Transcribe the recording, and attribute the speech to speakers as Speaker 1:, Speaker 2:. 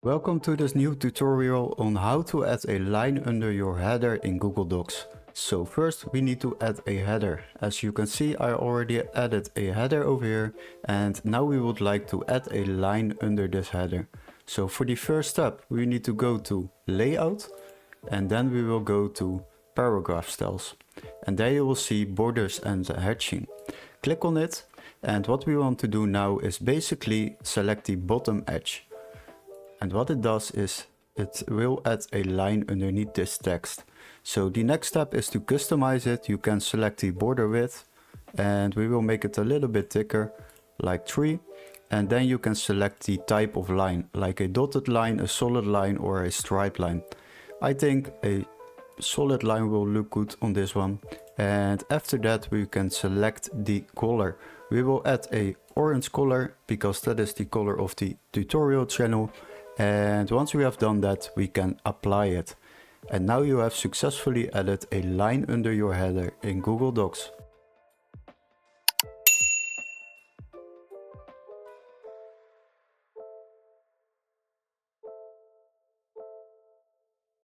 Speaker 1: Welcome to this new tutorial on how to add a line under your header in Google Docs. So first we need to add a header. As you can see, I already added a header over here, and now we would like to add a line under this header. So for the first step we need to go to layout, and then we will go to paragraph styles, and there you will see borders and hatching. Click on it, and what we want to do now is basically select the bottom edge. And what it does is it will add a line underneath this text. So the next step is to customize it. You can select the border width, and we will make it a little bit thicker, like 3. And then you can select the type of line, like a dotted line, a solid line, or a striped line. I think a solid line will look good on this one. And after that we can select the color. We will add a orange color because that is the color of the tutorial channel. And once we have done that, we can apply it. And now you have successfully added a line under your header in Google Docs.